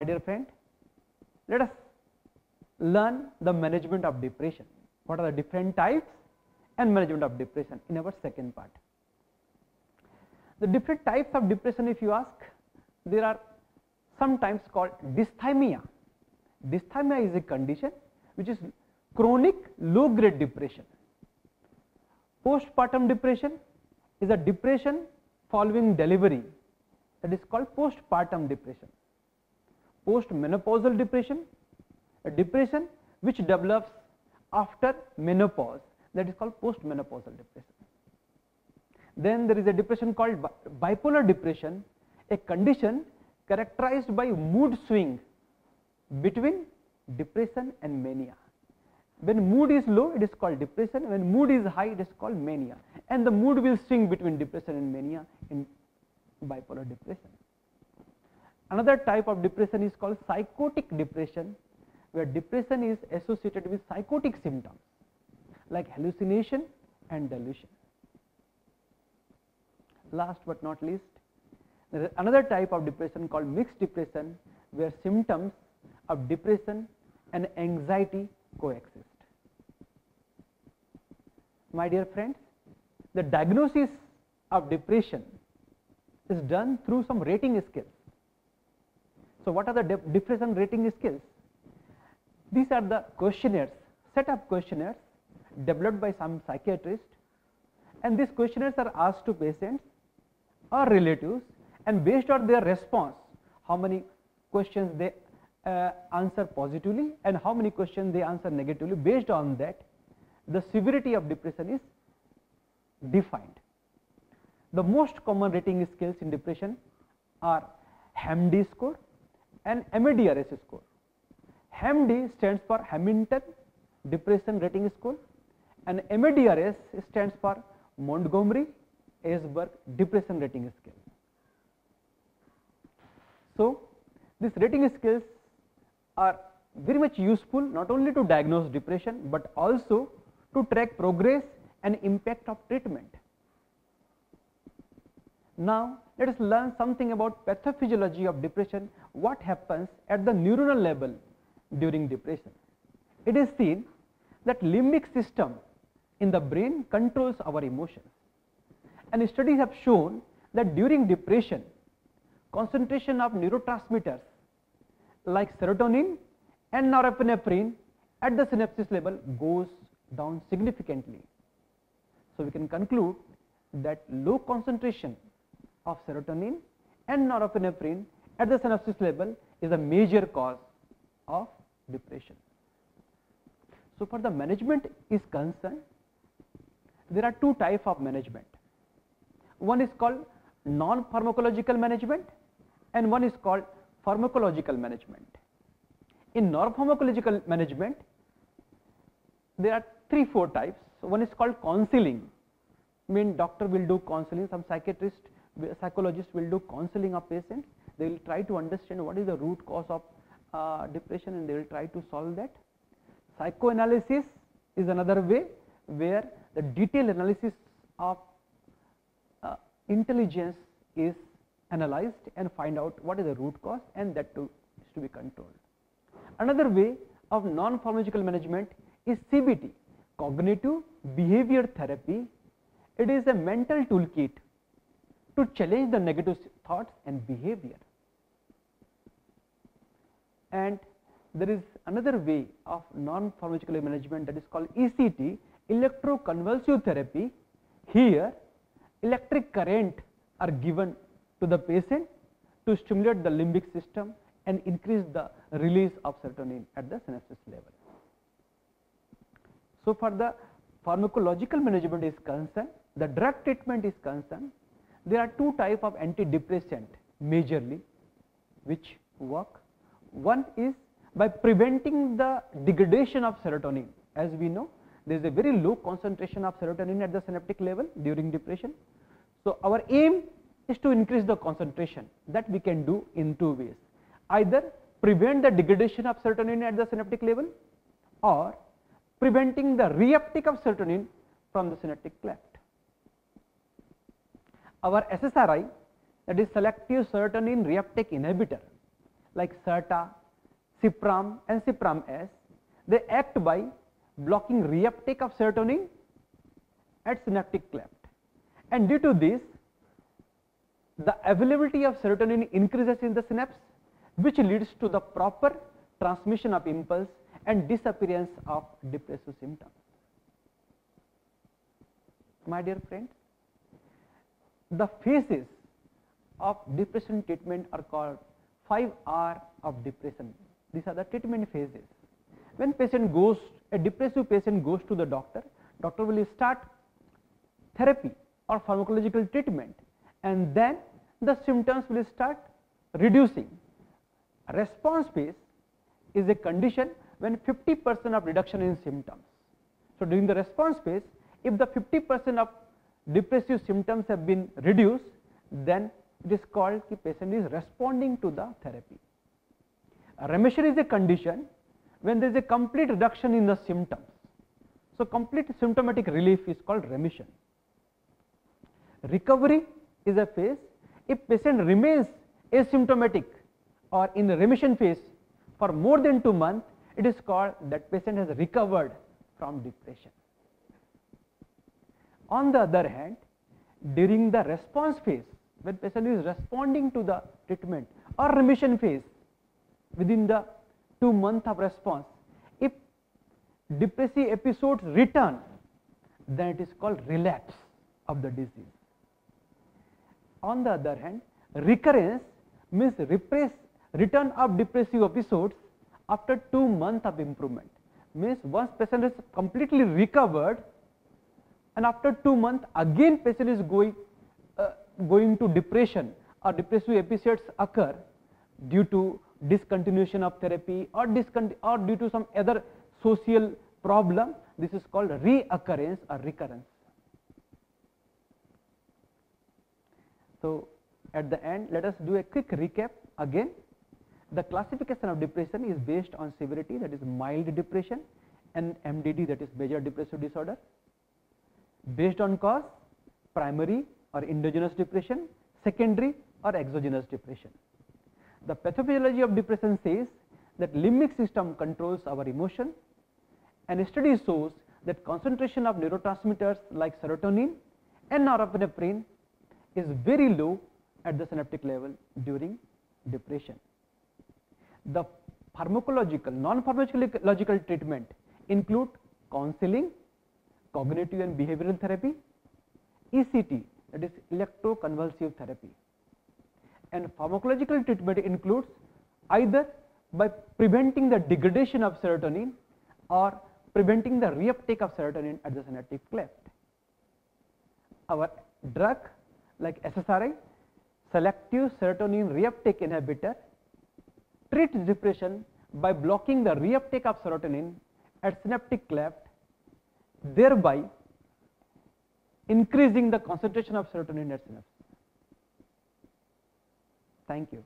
My dear friend, let us learn the management of depression. What are the different types and management of depression in our second part. The different types of depression, if you ask, there are sometimes called dysthymia. Dysthymia is a condition which is chronic low grade depression. Postpartum depression is a depression following delivery, that is called postpartum depression. Postmenopausal depression, a depression which develops after menopause, that is called postmenopausal depression. Then there is a depression called bipolar depression, a condition characterized by mood swing between depression and mania. When mood is low, it is called depression. When mood is high, it is called mania. And the mood will swing between depression and mania in bipolar depression. Another type of depression is called psychotic depression, where depression is associated with psychotic symptoms like hallucination and delusion. Last but not least, there is another type of depression called mixed depression, where symptoms of depression and anxiety coexist. My dear friends, the diagnosis of depression is done through some rating scales. So what are the depression rating scales? These are the questionnaires, set of questionnaires developed by some psychiatrists, and these questionnaires are asked to patients or relatives, and based on their response, how many questions they answer positively and how many questions they answer negatively, based on that the severity of depression is defined. The most common rating scales in depression are HAM-D score and MADRS score. HAM-D stands for Hamilton Depression Rating Score, and MADRS stands for Montgomery-Åsberg Depression Rating Scale. So these rating scales are very much useful not only to diagnose depression but also to track progress and impact of treatment. Now let us learn something about pathophysiology of depression, what happens at the neuronal level during depression. It is seen that limbic system in the brain controls our emotions, and studies have shown that during depression concentration of neurotransmitters like serotonin and norepinephrine at the synapses level goes down significantly. So we can conclude that low concentration of serotonin and norepinephrine at the synapses level is a major cause of depression. So for the management is concerned, there are two types of management. One is called non-pharmacological management and one is called pharmacological management. In non-pharmacological management, there are 3-4 types. One is called counseling, mean doctor will do counseling, some psychiatrist, psychologist will do counseling of patients. They will try to understand what is the root cause of depression and they will try to solve that. Psychoanalysis is another way where the detailed analysis of intelligence is analyzed and find out what is the root cause, and that too is to be controlled. Another way of non-pharmacological management is CBT, cognitive behavior therapy. It is a mental toolkit to challenge the negative thoughts and behavior. And there is another way of non-pharmacological management, that is called ECT, electroconvulsive therapy. Here electric current are given to the patient to stimulate the limbic system and increase the release of serotonin at the synapses level. So for the pharmacological management is concerned, the drug treatment is concerned, there are two types of antidepressant majorly which work. One is by preventing the degradation of serotonin. As we know, there is a very low concentration of serotonin at the synaptic level during depression. So our aim is to increase the concentration. That we can do in two ways: either prevent the degradation of serotonin at the synaptic level or preventing the reuptake of serotonin from the synaptic cleft. Our SSRI, that is selective serotonin reuptake inhibitor, like SERTA, CPRAM and CPRAM-S, they act by blocking reuptake of serotonin at synaptic cleft, and due to this the availability of serotonin increases in the synapse, which leads to the proper transmission of impulse and disappearance of depressive symptoms. My dear friends, the phases of depression treatment are called 5R of depression. These are the treatment phases. When a depressive patient goes to the doctor, doctor will start therapy or pharmacological treatment, and then the symptoms will start reducing. Response phase is a condition when 50% of reduction in symptoms. So during the response phase, if the 50% of depressive symptoms have been reduced, then it is called the patient is responding to the therapy. Remission is a condition when there is a complete reduction in the symptoms. So complete symptomatic relief is called remission. Recovery is a phase if patient remains asymptomatic or in the remission phase for more than 2 months, it is called that patient has recovered from depression. On the other hand, during the response phase, when patient is responding to the treatment, or remission phase within the 2 months of response, if depressive episodes return, then it is called relapse of the disease. On the other hand, recurrence means return of depressive episodes after 2 months of improvement. Means once patient is completely recovered and after 2 months again patient is going to depression or depressive episodes occur due to discontinuation of therapy or due to some other social problem. This is called reoccurrence or recurrence. So at the end, let us do a quick recap again. The classification of depression is based on severity, that is mild depression, and MDD, that is major depressive disorder. Based on cause, primary or endogenous depression, secondary or exogenous depression. The pathophysiology of depression says that limbic system controls our emotion, and a study shows that concentration of neurotransmitters like serotonin and norepinephrine is very low at the synaptic level during depression. The pharmacological, non-pharmacological treatment include counseling, cognitive and behavioral therapy, ECT, that is electroconvulsive therapy, and pharmacological treatment includes either by preventing the degradation of serotonin or preventing the reuptake of serotonin at the synaptic cleft. Our drug like SSRI, selective serotonin reuptake inhibitor, treats depression by blocking the reuptake of serotonin at synaptic cleft, thereby increasing the concentration of serotonin at synapse. Thank you.